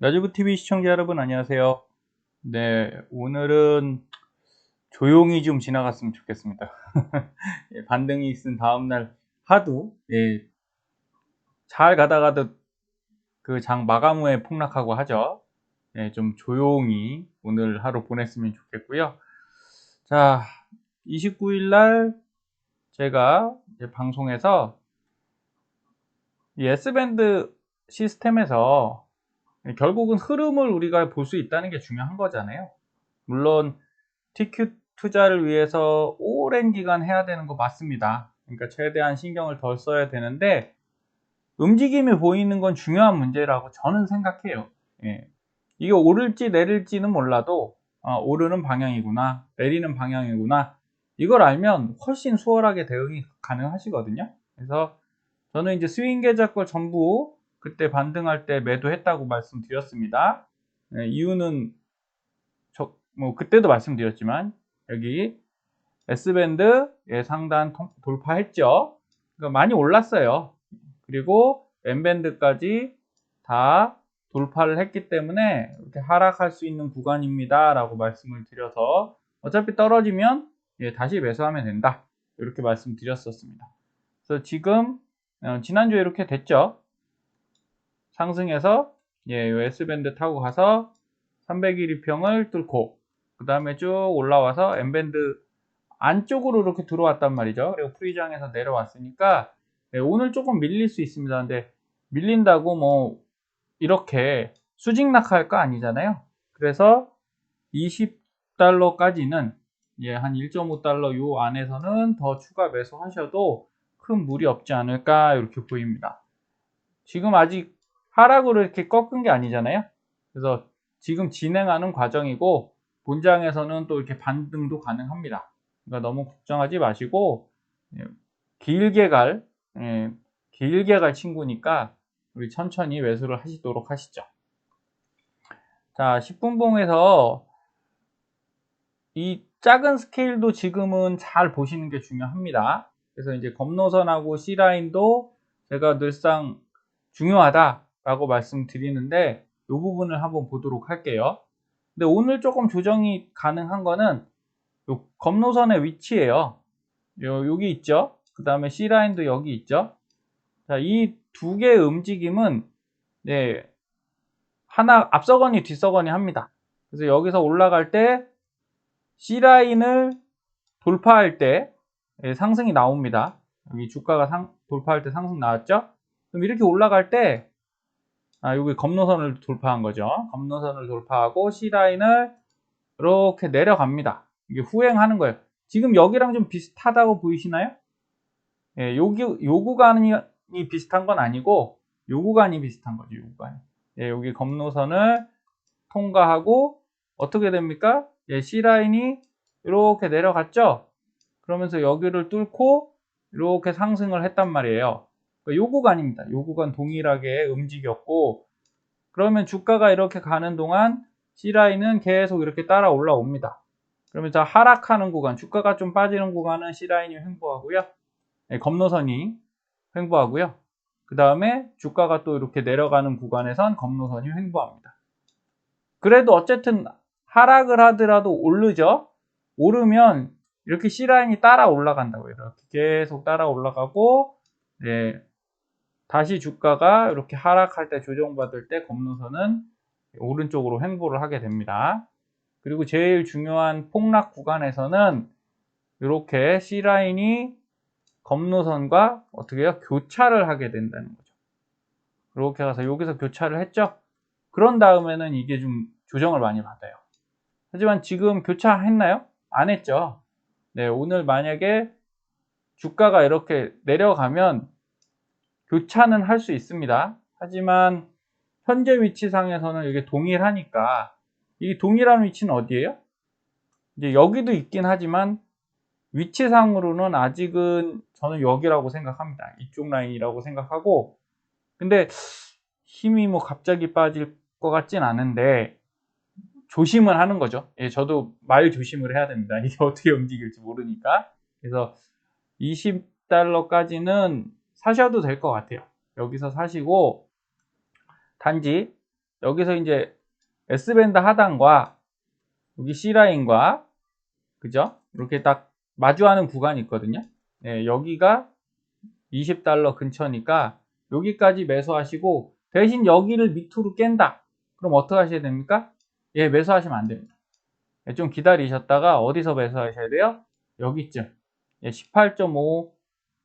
나주부TV 시청자 여러분 안녕하세요. 네, 오늘은 조용히 좀 지나갔으면 좋겠습니다. 예, 반등이 있은 다음날 하도 잘 가다가도 그 장 마감 후에 폭락하고 하죠. 좀 조용히 오늘 하루 보냈으면 좋겠고요. 자, 29일 날 제가 이제 방송에서 이 S밴드 시스템에서 결국은 흐름을 우리가 볼 수 있다는 게 중요한 거잖아요. 물론 TQ 투자를 위해서 오랜 기간 해야 되는 거 맞습니다. 그러니까 최대한 신경을 덜 써야 되는데 움직임이 보이는 건 중요한 문제라고 저는 생각해요. 예. 이게 오를지 내릴지는 몰라도 오르는 방향이구나, 내리는 방향이구나, 이걸 알면 훨씬 수월하게 대응이 가능하시거든요. 그래서 저는 이제 스윙 계좌 걸 전부 그때 반등할 때 매도했다고 말씀드렸습니다. 이유는 뭐 그때도 말씀드렸지만 여기 S밴드 상단 돌파했죠. 그러니까 많이 올랐어요. 그리고 N밴드까지 다 돌파를 했기 때문에 이렇게 하락할 수 있는 구간입니다 라고 말씀을 드려서 어차피 떨어지면 다시 매수하면 된다 이렇게 말씀드렸었습니다. 그래서 지금 지난주에 이렇게 됐죠. 상승해서 S밴드 타고 가서 300일 이평을 뚫고 그 다음에 쭉 올라와서 N밴드 안쪽으로 이렇게 들어왔단 말이죠. 그리고 프리장에서 내려왔으니까 오늘 조금 밀릴 수 있습니다. 근데 밀린다고 뭐 이렇게 수직낙하할 거 아니잖아요. 그래서 20달러까지는 한 1.5달러 요 안에서는 더 추가 매수하셔도 큰 무리 없지 않을까 이렇게 보입니다. 지금 아직 하락으로 이렇게 꺾은 게 아니잖아요. 그래서 지금 진행하는 과정이고 본장에서는 또 이렇게 반등도 가능합니다. 그러니까 너무 걱정하지 마시고 길게 갈 길게 갈 친구니까 우리 천천히 매수를 하시도록 하시죠. 자, 10분봉에서 이 작은 스케일도 지금은 잘 보시는 게 중요합니다. 그래서 이제 검노선하고 C라인도 제가 늘상 중요하다라고 말씀드리는데 이 부분을 한번 보도록 할게요. 근데 오늘 조금 조정이 가능한 거는 요 검노선의 위치예요. 여기 있죠. 그 다음에 C라인도 여기 있죠. 자, 이 두 개의 움직임은 하나 앞서거니 뒤서거니 합니다. 그래서 여기서 올라갈 때 C라인을 돌파할 때 상승이 나옵니다. 여기 주가가 돌파할 때 상승 나왔죠? 그럼 이렇게 올라갈 때 여기 검노선을 돌파한 거죠. 검노선을 돌파하고 C라인을 이렇게 내려갑니다. 이게 후행하는 거예요. 지금 여기랑 좀 비슷하다고 보이시나요? 요 구간이 비슷한 건 아니고 요 구간이 비슷한 거죠. 요 구간이. 여기 검노선을 통과하고 어떻게 됩니까? C라인이 이렇게 내려갔죠? 그러면서 여기를 뚫고 이렇게 상승을 했단 말이에요. 그러니까 요 구간입니다. 요 구간 동일하게 움직였고 그러면 주가가 이렇게 가는 동안 C라인은 계속 이렇게 따라 올라옵니다. 그러면서 하락하는 구간, 주가가 좀 빠지는 구간은 C라인이 횡보하고요. 검노선이 횡보하고요. 그 다음에 주가가 또 이렇게 내려가는 구간에선 검노선이 횡보합니다. 그래도 어쨌든 하락을 하더라도 오르죠. 오르면 이렇게 C라인이 따라 올라간다고요. 이렇게 계속 따라 올라가고 다시 주가가 이렇게 하락할 때 조정받을 때 검노선은 오른쪽으로 횡보를 하게 됩니다. 그리고 제일 중요한 폭락 구간에서는 이렇게 C라인이 검노선과 어떻게 해요? 교차를 하게 된다는 거죠. 이렇게 가서 여기서 교차를 했죠. 그런 다음에는 이게 좀 조정을 많이 받아요. 하지만 지금 교차했나요? 안 했죠. 오늘 만약에 주가가 이렇게 내려가면 교차는 할 수 있습니다. 하지만 현재 위치상에서는 이게 동일하니까 이 동일한 위치는 어디예요? 이제 여기도 있긴 하지만 위치상으로는 아직은 저는 여기라고 생각합니다. 이쪽 라인이라고 생각하고 근데 힘이 뭐 갑자기 빠질 것 같진 않은데 조심을 하는 거죠. 저도 말 조심을 해야 됩니다. 이게 어떻게 움직일지 모르니까. 그래서 20달러까지는 사셔도 될 것 같아요. 여기서 사시고 단지 여기서 이제 S밴드 하단과 여기 C라인과 그죠? 이렇게 딱 마주하는 구간이 있거든요. 예, 여기가 $20 근처니까 여기까지 매수하시고 대신 여기를 밑으로 깬다. 그럼 어떻게 하셔야 됩니까? 예, 매수하시면 안 됩니다. 예, 좀 기다리셨다가 어디서 매수하셔야 돼요? 여기쯤. 예, 18.5.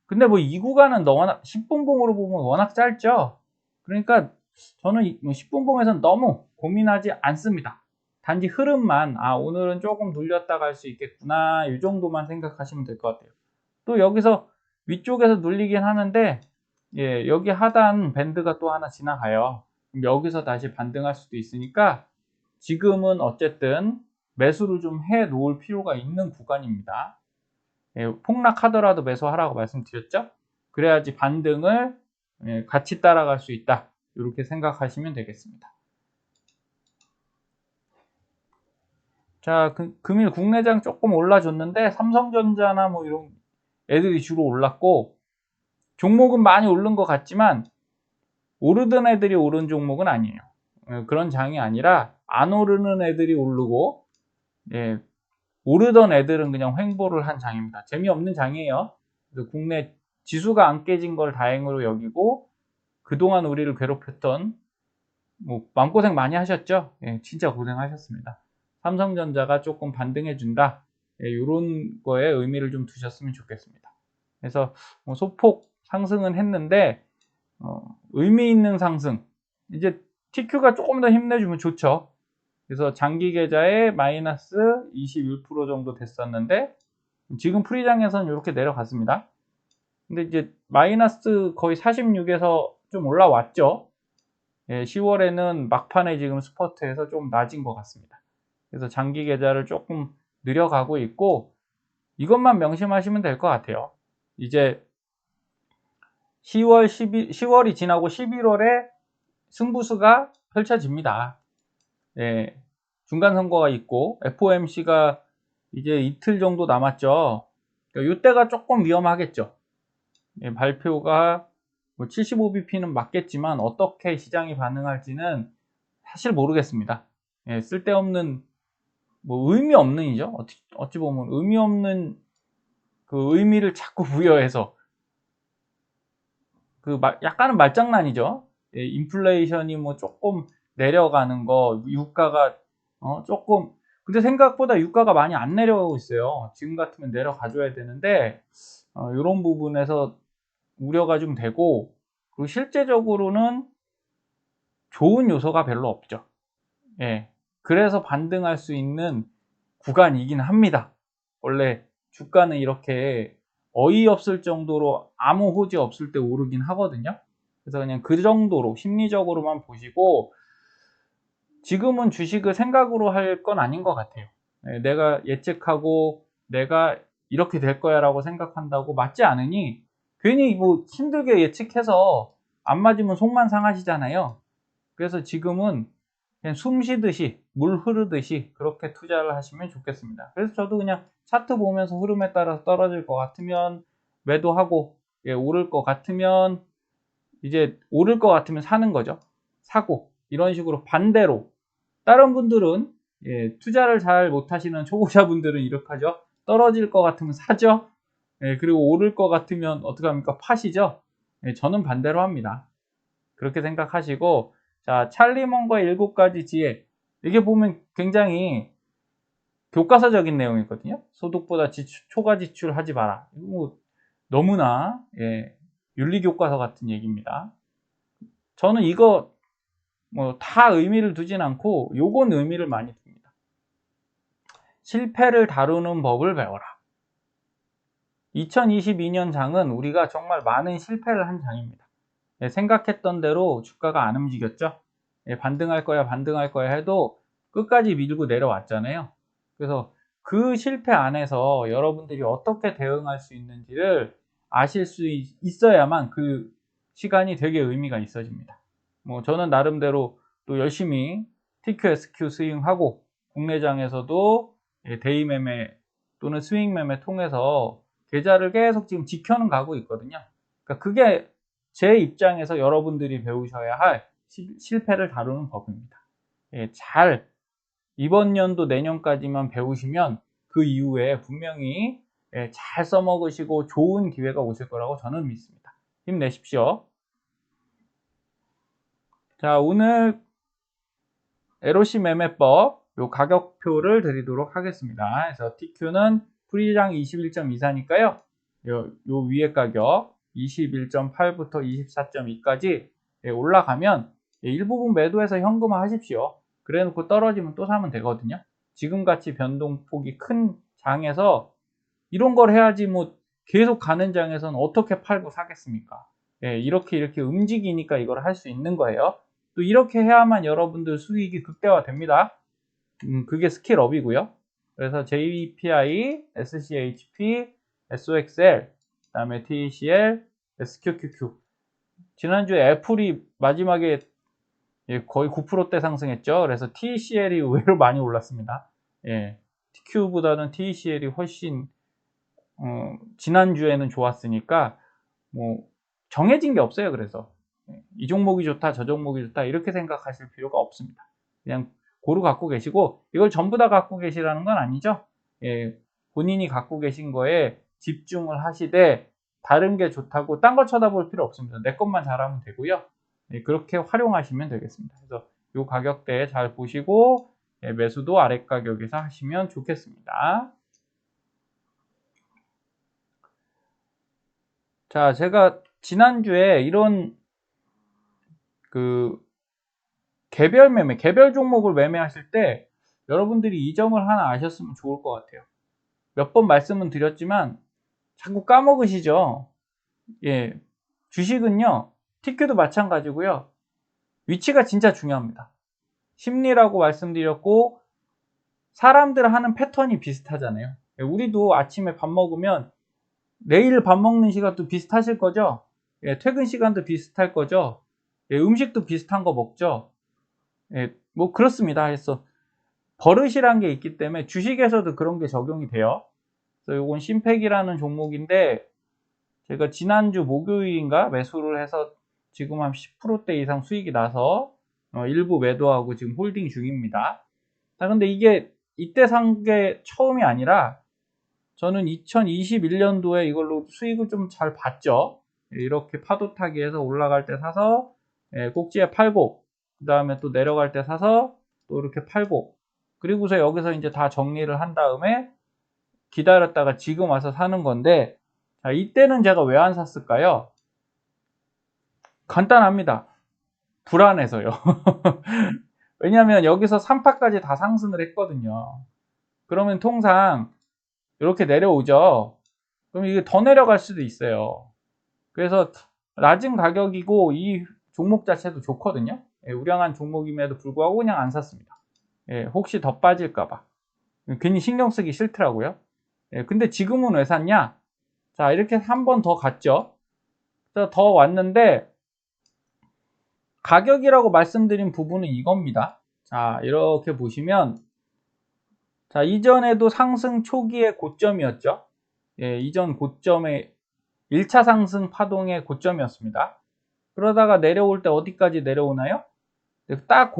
근데 뭐 이 구간은 워낙 10분봉으로 보면 워낙 짧죠. 그러니까 저는 10분봉에서는 너무 고민하지 않습니다. 단지 흐름만 오늘은 조금 눌렸다 갈 수 있겠구나 이 정도만 생각하시면 될 것 같아요. 또 여기서 위쪽에서 눌리긴 하는데 예, 여기 하단 밴드가 또 하나 지나가요. 여기서 다시 반등할 수도 있으니까 지금은 어쨌든 매수를 좀 해 놓을 필요가 있는 구간입니다. 예, 폭락하더라도 매수하라고 말씀드렸죠. 그래야지 반등을 같이 따라갈 수 있다. 이렇게 생각하시면 되겠습니다. 자, 금일 국내장 조금 올라줬는데 삼성전자나 뭐 이런 애들이 주로 올랐고 종목은 많이 오른 것 같지만 오르던 애들이 오른 종목은 아니에요. 그런 장이 아니라 안 오르는 애들이 오르고 예, 오르던 애들은 그냥 횡보를 한 장입니다. 재미없는 장이에요. 그래서 국내 지수가 안 깨진 걸 다행으로 여기고 그동안 우리를 괴롭혔던 뭐 마음고생 많이 하셨죠? 예, 진짜 고생하셨습니다. 삼성전자가 조금 반등해준다. 예, 이런 거에 의미를 좀 두셨으면 좋겠습니다. 그래서 뭐 소폭 상승은 했는데 의미 있는 상승. 이제 TQ가 조금 더 힘내주면 좋죠. 그래서 장기 계좌에 마이너스 21% 정도 됐었는데 지금 프리장에서는 이렇게 내려갔습니다. 근데 이제 마이너스 거의 46에서 좀 올라왔죠. 예, 10월에는 막판에 지금 스퍼트에서 좀 낮은 것 같습니다. 그래서 장기 계좌를 조금 늘려가고 있고 이것만 명심하시면 될 것 같아요. 이제 10월이 지나고 11월에 승부수가 펼쳐집니다. 예, 중간 선거가 있고 FOMC가 이제 이틀 정도 남았죠. 그러니까 이때가 조금 위험하겠죠. 예, 발표가 뭐 75bp는 맞겠지만 어떻게 시장이 반응할지는 사실 모르겠습니다. 예, 쓸데없는 뭐 의미 없는이죠. 어찌 보면 의미 없는 그 의미를 자꾸 부여해서 약간은 말장난이죠. 예, 인플레이션이 뭐 조금 내려가는 거, 유가가 조금 근데 생각보다 유가가 많이 안 내려가고 있어요. 지금 같으면 내려가줘야 되는데 이런 부분에서 우려가 좀 되고 그리고 실제적으로는 좋은 요소가 별로 없죠. 예, 그래서 반등할 수 있는 구간이긴 합니다. 원래 주가는 이렇게 어이없을 정도로 아무 호재 없을 때 오르긴 하거든요. 그래서 그냥 그 정도로 심리적으로만 보시고 지금은 주식을 생각으로 할 건 아닌 것 같아요. 내가 예측하고 내가 이렇게 될 거야 라고 생각한다고 맞지 않으니 괜히 뭐 힘들게 예측해서 안 맞으면 속만 상하시잖아요. 그래서 지금은 그냥 숨 쉬듯이 물 흐르듯이 그렇게 투자를 하시면 좋겠습니다. 그래서 저도 그냥 차트 보면서 흐름에 따라서 떨어질 것 같으면 매도하고 예, 오를 것 같으면 이제 오를 것 같으면 사는 거죠. 사고 이런 식으로 반대로 다른 분들은 예, 투자를 잘 못하시는 초보자분들은 이렇게 하죠. 떨어질 것 같으면 사죠. 예, 그리고 오를 것 같으면 어떻게 합니까? 파시죠. 예, 저는 반대로 합니다. 그렇게 생각하시고 자 찰리 먼거의 7가지 지혜 이게 보면 굉장히 교과서적인 내용이거든요. 소득보다 초과 지출하지 마라. 이거 뭐 너무나 예, 윤리교과서 같은 얘기입니다. 저는 이거 뭐 다 의미를 두진 않고 요건 의미를 많이 둡니다. 실패를 다루는 법을 배워라. 2022년 장은 우리가 정말 많은 실패를 한 장입니다. 예, 생각했던 대로 주가가 안 움직였죠. 예, 반등할 거야 해도 끝까지 밀고 내려왔잖아요. 그래서 그 실패 안에서 여러분들이 어떻게 대응할 수 있는지를 아실 수 있어야만 그 시간이 되게 의미가 있어집니다. 뭐 저는 나름대로 또 열심히 TQ, SQ 스윙하고 국내장에서도 데이 매매 또는 스윙 매매 통해서 계좌를 계속 지금 지켜는 가고 있거든요. 그러니까 그게 제 입장에서 여러분들이 배우셔야 할 실패를 다루는 법입니다. 예, 잘 이번 연도 내년까지만 배우시면 그 이후에 분명히 잘 써먹으시고 좋은 기회가 오실 거라고 저는 믿습니다. 힘내십시오. 자, 오늘 LOC 매매법 요 가격표를 드리도록 하겠습니다. 그래서 TQ는 프리장 21.24니까요. 요 위에 가격 21.8부터 24.2까지 올라가면 일부분 매도해서 현금화 하십시오. 그래 놓고 떨어지면 또 사면 되거든요. 지금같이 변동폭이 큰 장에서 이런 걸 해야지 뭐 계속 가는 장에서는 어떻게 팔고 사겠습니까? 이렇게 움직이니까 이걸 할 수 있는 거예요. 또 이렇게 해야만 여러분들 수익이 극대화됩니다. 그게 스킬업이고요. 그래서 JPI, SCHP, SOXL, 그 다음에 TCL, SQQQ. 지난주에 애플이 마지막에 거의 9%대 상승했죠. 그래서 TCL이 의외로 많이 올랐습니다. TQ보다는 TCL이 훨씬 지난주에는 좋았으니까 뭐 정해진 게 없어요. 그래서 이 종목이 좋다, 저 종목이 좋다 이렇게 생각하실 필요가 없습니다. 그냥 고루 갖고 계시고 이걸 전부 다 갖고 계시라는 건 아니죠. 본인이 갖고 계신 거에 집중을 하시되 다른 게 좋다고 딴 거 쳐다볼 필요 없습니다. 내 것만 잘하면 되고요. 그렇게 활용하시면 되겠습니다. 그래서 이 가격대에 잘 보시고 매수도 아래 가격에서 하시면 좋겠습니다. 자, 제가 지난주에 이런 개별 매매, 개별 종목을 매매하실 때 여러분들이 이 점을 하나 아셨으면 좋을 것 같아요. 몇 번 말씀은 드렸지만 자꾸 까먹으시죠. 주식은요, TQ도 마찬가지고요. 위치가 진짜 중요합니다. 심리라고 말씀드렸고 사람들 하는 패턴이 비슷하잖아요. 우리도 아침에 밥 먹으면 내일 밥 먹는 시간도 비슷하실 거죠. 퇴근 시간도 비슷할 거죠. 음식도 비슷한 거 먹죠. 뭐 그렇습니다. 그래서 버릇이란 게 있기 때문에 주식에서도 그런 게 적용이 돼요. 그래서 이건 심팩이라는 종목인데 제가 지난주 목요일인가 매수를 해서 지금 한 10%대 이상 수익이 나서 일부 매도하고 지금 홀딩 중입니다. 자, 근데 이게 이때 산 게 처음이 아니라 저는 2021년도에 이걸로 수익을 좀 잘 봤죠. 이렇게 파도 타기 해서 올라갈 때 사서 꼭지에 팔고 그 다음에 또 내려갈 때 사서 또 이렇게 팔고 그리고서 여기서 이제 다 정리를 한 다음에 기다렸다가 지금 와서 사는 건데 자, 이때는 제가 왜 안 샀을까요? 간단합니다. 불안해서요. 왜냐하면 여기서 3파까지 다 상승을 했거든요. 그러면 통상 이렇게 내려오죠. 그럼 이게 더 내려갈 수도 있어요. 그래서 낮은 가격이고 이 종목 자체도 좋거든요. 우량한 종목임에도 불구하고 그냥 안 샀습니다. 혹시 더 빠질까봐. 괜히 신경 쓰기 싫더라고요. 근데 지금은 왜 샀냐? 자, 이렇게 한 번 더 갔죠. 더 왔는데 가격이라고 말씀드린 부분은 이겁니다. 자, 이렇게 보시면 자, 이전에도 상승 초기의 고점이었죠. 이전 고점의 1차 상승 파동의 고점이었습니다. 그러다가 내려올 때 어디까지 내려오나요? 딱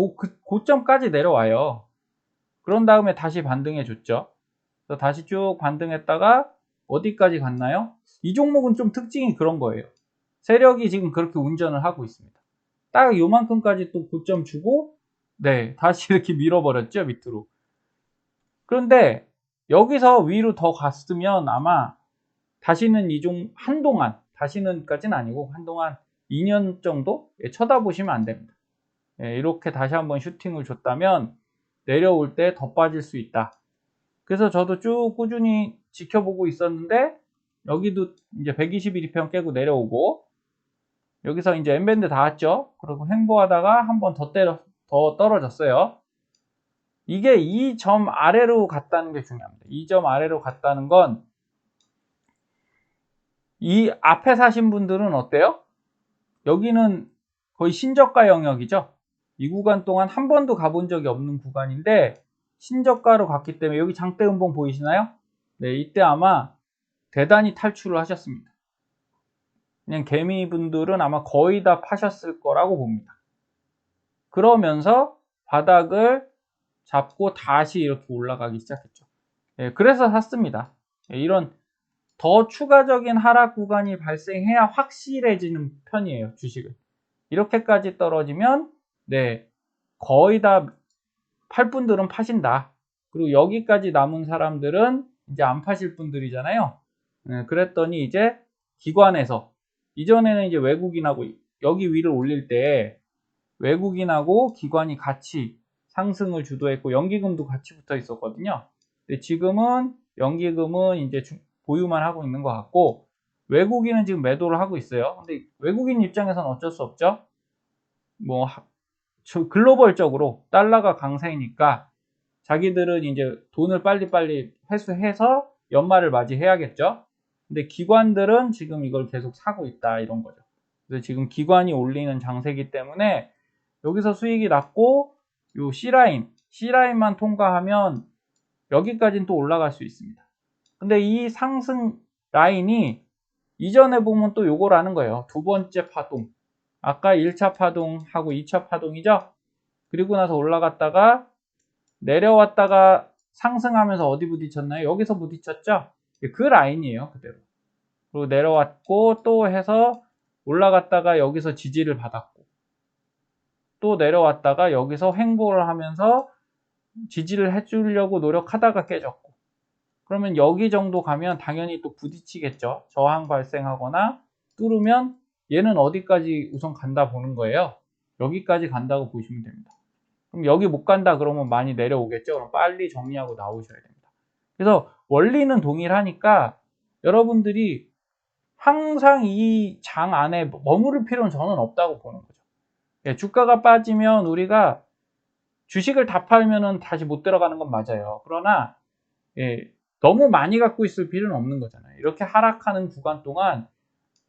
고점까지 내려와요. 그런 다음에 다시 반등해 줬죠. 그래서 다시 쭉 반등했다가 어디까지 갔나요? 이 종목은 좀 특징이 그런 거예요. 세력이 지금 그렇게 운전을 하고 있습니다. 딱 요만큼까지 또 고점 주고 다시 이렇게 밀어버렸죠, 밑으로. 그런데 여기서 위로 더 갔으면 아마 다시는 한동안, 다시는까지는 아니고 한동안 2년 정도 쳐다보시면 안 됩니다. 이렇게 다시 한번 슈팅을 줬다면 내려올 때 더 빠질 수 있다. 그래서 저도 쭉 꾸준히 지켜보고 있었는데 여기도 이제 121 2평 깨고 내려오고 여기서 이제 N밴드 닿았죠. 그리고 횡보하다가 한 번 더 떨어졌어요. 이게 이 점 아래로 갔다는 게 중요합니다. 이 점 아래로 갔다는 건 이 앞에 사신 분들은 어때요? 여기는 거의 신저가 영역이죠. 이 구간 동안 한 번도 가본 적이 없는 구간인데 신저가로 갔기 때문에 여기 장대 음봉 보이시나요? 이때 아마 대단히 탈출을 하셨습니다. 그냥 개미분들은 아마 거의 다 파셨을 거라고 봅니다. 그러면서 바닥을 잡고 다시 이렇게 올라가기 시작했죠. 예, 그래서 샀습니다. 예, 이런 더 추가적인 하락 구간이 발생해야 확실해지는 편이에요, 주식을. 이렇게까지 떨어지면 네, 거의 다 팔 분들은 파신다. 그리고 여기까지 남은 사람들은 이제 안 파실 분들이잖아요. 네, 그랬더니 이제 기관에서 이전에는 이제 외국인하고 여기 위를 올릴 때 외국인하고 기관이 같이 상승을 주도했고 연기금도 같이 붙어 있었거든요. 근데 지금은 연기금은 이제 보유만 하고 있는 것 같고 외국인은 지금 매도를 하고 있어요. 근데 외국인 입장에서는 어쩔 수 없죠. 뭐 글로벌적으로 달러가 강세니까 자기들은 이제 돈을 빨리빨리 회수해서 연말을 맞이해야겠죠. 근데 기관들은 지금 이걸 계속 사고 있다 이런 거죠. 그래서 지금 기관이 올리는 장세기 때문에 여기서 수익이 났고 요 C라인만 통과하면 여기까지는 또 올라갈 수 있습니다. 근데 이 상승 라인이 이전에 보면 또 요거라는 거예요. 두 번째 파동. 아까 1차 파동하고 2차 파동이죠. 그리고 나서 올라갔다가 내려왔다가 상승하면서 어디 부딪혔나요? 여기서 부딪혔죠? 그 라인이에요, 그대로. 그리고 내려왔고 또 해서 올라갔다가 여기서 지지를 받았고 또 내려왔다가 여기서 횡보를 하면서 지지를 해주려고 노력하다가 깨졌고 그러면 여기 정도 가면 당연히 또 부딪히겠죠. 저항 발생하거나 뚫으면 얘는 어디까지 우선 간다 보는 거예요. 여기까지 간다고 보시면 됩니다. 그럼 여기 못 간다 그러면 많이 내려오겠죠. 그럼 빨리 정리하고 나오셔야 됩니다. 그래서 원리는 동일하니까 여러분들이 항상 이 장 안에 머무를 필요는 저는 없다고 보는 거죠. 예, 주가가 빠지면 우리가 주식을 다 팔면은 다시 못 들어가는 건 맞아요. 그러나 예, 너무 많이 갖고 있을 필요는 없는 거잖아요. 이렇게 하락하는 구간 동안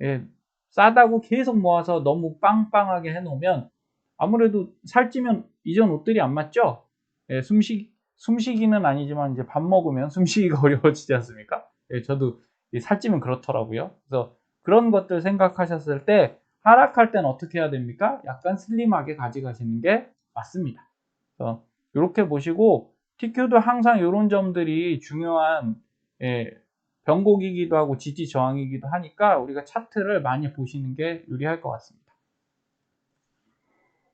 예, 싸다고 계속 모아서 너무 빵빵하게 해놓으면 아무래도 살찌면 이전 옷들이 안 맞죠? 예, 숨쉬기는 아니지만 이제 밥 먹으면 숨쉬기가 어려워지지 않습니까? 예, 저도 살찌면 그렇더라고요. 그래서 그런 것들 생각하셨을 때 하락할 때는 어떻게 해야 됩니까? 약간 슬림하게 가져가시는 게 맞습니다. 그래서 이렇게 보시고 TQ도 항상 이런 점들이 중요한 예, 변곡이기도 하고 지지 저항이기도 하니까 우리가 차트를 많이 보시는 게 유리할 것 같습니다.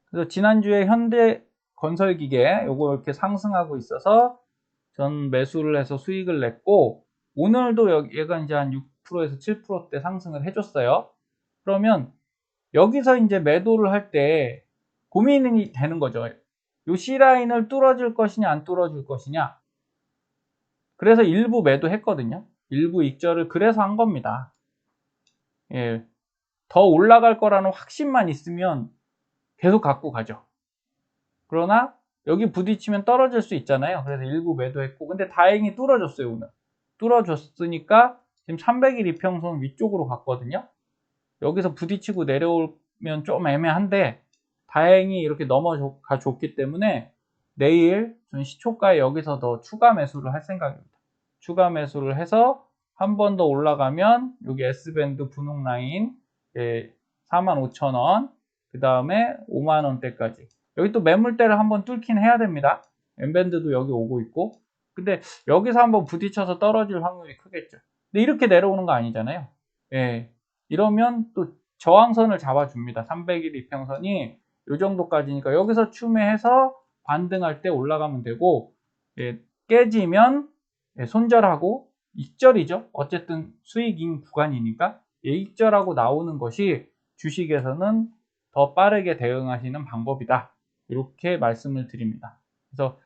그래서 지난주에 현대건설기계 요거 이렇게 상승하고 있어서 전 매수를 해서 수익을 냈고 오늘도 얘가 이제 한 6%에서 7%대 상승을 해줬어요. 그러면 여기서 이제 매도를 할 때 고민이 되는 거죠. 요 C라인을 뚫어줄 것이냐 안 뚫어줄 것이냐. 그래서 일부 매도했거든요. 일부 익절을 그래서 한 겁니다. 예, 더 올라갈 거라는 확신만 있으면 계속 갖고 가죠. 그러나 여기 부딪히면 떨어질 수 있잖아요. 그래서 일부 매도했고 근데 다행히 뚫어줬어요. 오늘 뚫어줬으니까 지금 300일 이평선 위쪽으로 갔거든요. 여기서 부딪히고 내려오면 좀 애매한데 다행히 이렇게 넘어가 줬기 때문에 내일 전 시초가에 여기서 더 추가 매수를 할 생각입니다. 추가 매수를 해서 한 번 더 올라가면 여기 S밴드 분홍 라인 45,000원 그 다음에 5만원대까지 여기 또 매물대를 한번 뚫긴 해야 됩니다. M밴드도 여기 오고 있고 근데 여기서 한번 부딪혀서 떨어질 확률이 크겠죠. 근데 이렇게 내려오는 거 아니잖아요. 예, 이러면 또 저항선을 잡아줍니다. 300일 이평선이 이 정도까지니까 여기서 추매해서 반등할 때 올라가면 되고 예, 깨지면 예, 손절하고 익절이죠. 어쨌든 수익인 구간이니까 예, 익절하고 나오는 것이 주식에서는 더 빠르게 대응하시는 방법이다. 이렇게 말씀을 드립니다. 그래서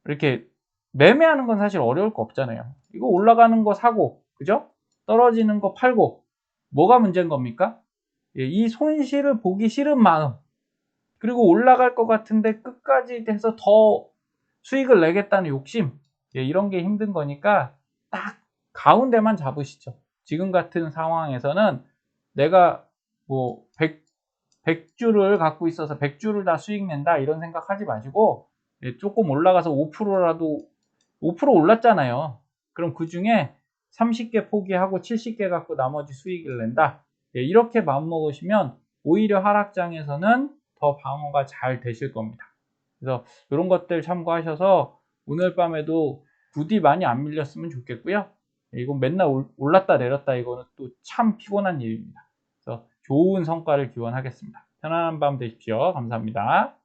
이렇게 매매하는 건 사실 어려울 거 없잖아요. 이거 올라가는 거 사고, 그죠? 떨어지는 거 팔고, 뭐가 문제인 겁니까? 예, 이 손실을 보기 싫은 마음, 그리고 올라갈 것 같은데 끝까지 해서 더 수익을 내겠다는 욕심, 예, 이런 게 힘든 거니까 딱 가운데만 잡으시죠. 지금 같은 상황에서는 내가 뭐 100주를 갖고 있어서 100주를 다 수익 낸다 이런 생각하지 마시고 예, 조금 올라가서 5%라도 5% 올랐잖아요. 그럼 그 중에 30개 포기하고 70개 갖고 나머지 수익을 낸다. 예, 이렇게 마음먹으시면 오히려 하락장에서는 더 방어가 잘 되실 겁니다. 그래서 이런 것들 참고하셔서 오늘 밤에도 부디 많이 안 밀렸으면 좋겠고요. 이건 맨날 올랐다 내렸다 이거는 또 참 피곤한 일입니다. 그래서 좋은 성과를 기원하겠습니다. 편안한 밤 되십시오. 감사합니다.